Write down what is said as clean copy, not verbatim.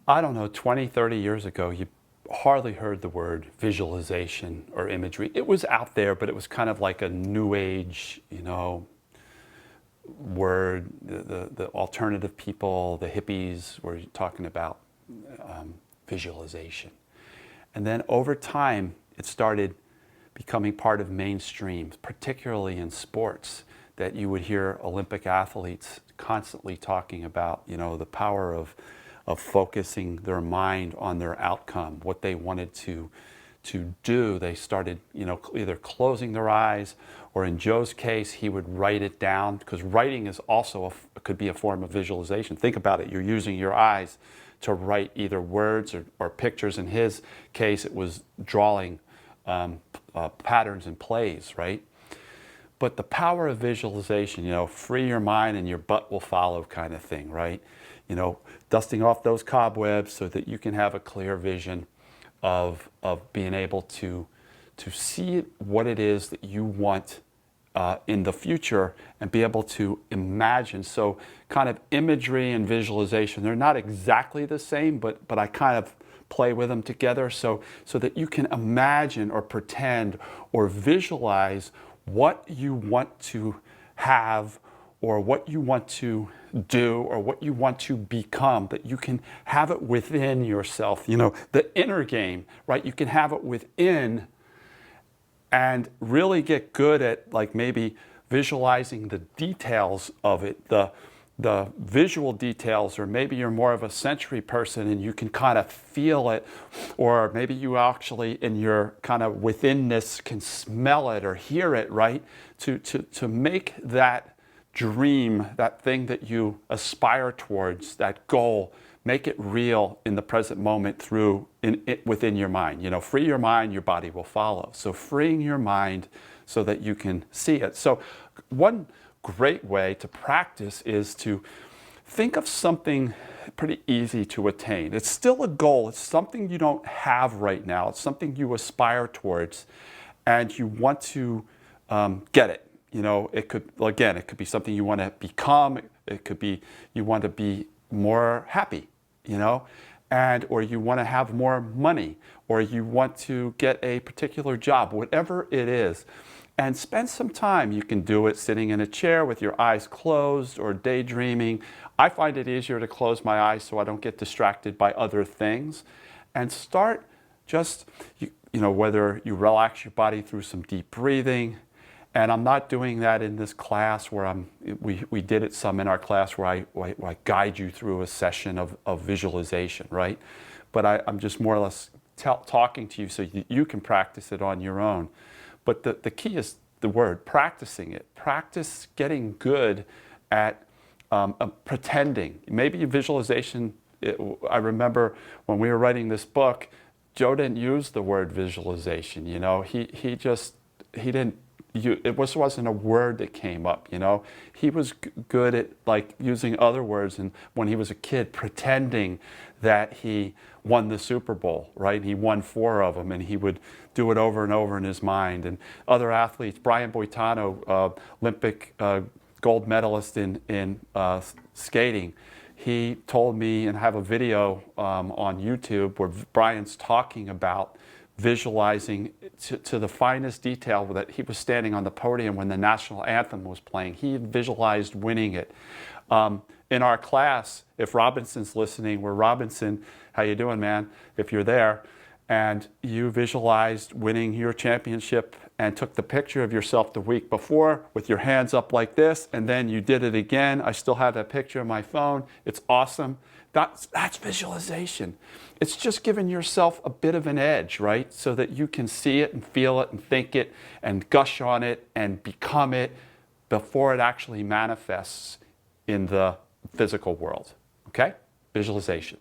I don't know, 20, 30 years ago, you hardly heard the word visualization or imagery. It was out there, but it was kind of like a new age, word. The alternative people, the hippies were talking about visualization. And then over time, it started becoming part of mainstream, particularly in sports, that you would hear Olympic athletes constantly talking about, the power of focusing their mind on their outcome, what they wanted to do. They started, either closing their eyes, or in Joe's case, he would write it down, because writing is also could be a form of visualization. Think about it. You're using your eyes to write either words or pictures. In his case, it was drawing patterns and plays, right? But the power of visualization, free your mind and your butt will follow kind of thing, right? Dusting off those cobwebs so that you can have a clear vision of being able to see what it is that you want in the future, and be able to imagine. So kind of imagery and visualization, they're not exactly the same, but I kind of play with them together so that you can imagine or pretend or visualize what you want to have, or what you want to do, or what you want to become, that you can have it within yourself. The inner game, right? You can have it within, and really get good at maybe visualizing the details of it, the visual details. Or maybe you're more of a sensory person and you can kind of feel it, or maybe you actually in your kind of withinness can smell it or hear it, right? To make that dream, that thing that you aspire towards, that goal, make it real in the present moment within your mind. Free your mind, your body will follow. So freeing your mind so that you can see it. So one great way to practice is to think of something pretty easy to attain. It's still a goal. It's something you don't have right now. It's something you aspire towards, and you want to get it. It could be something you want to become. It could be you want to be more happy, or you want to have more money, or you want to get a particular job, whatever it is. And spend some time. You can do it sitting in a chair with your eyes closed, or daydreaming. I find it easier to close my eyes so I don't get distracted by other things. And start just, whether you relax your body through some deep breathing. And I'm not doing that in this class where we did it some in our class where I guide you through a session of visualization, right? But I'm just more or less talking to you so you can practice it on your own. But the key is the word, practicing it. Practice getting good at pretending. Maybe visualization, I remember when we were writing this book, Joe didn't use the word visualization, he didn't. It wasn't a word that came up, He was good at using other words, and when he was a kid, pretending that he won the Super Bowl, right? He won 4 of them, and he would do it over and over in his mind. And other athletes, Brian Boitano, Olympic gold medalist in skating, he told me, and I have a video on YouTube where Brian's talking about visualizing to the finest detail that he was standing on the podium when the national anthem was playing. He visualized winning it. In our class, if Robinson's listening, we're Robinson, how you doing, man? If you're there, and you visualized winning your championship and took the picture of yourself the week before with your hands up like this, and then you did it again. I still have that picture on my phone. It's awesome. That's visualization. It's just giving yourself a bit of an edge, right? So that you can see it and feel it and think it and gush on it and become it before it actually manifests in the physical world. Okay? Visualization.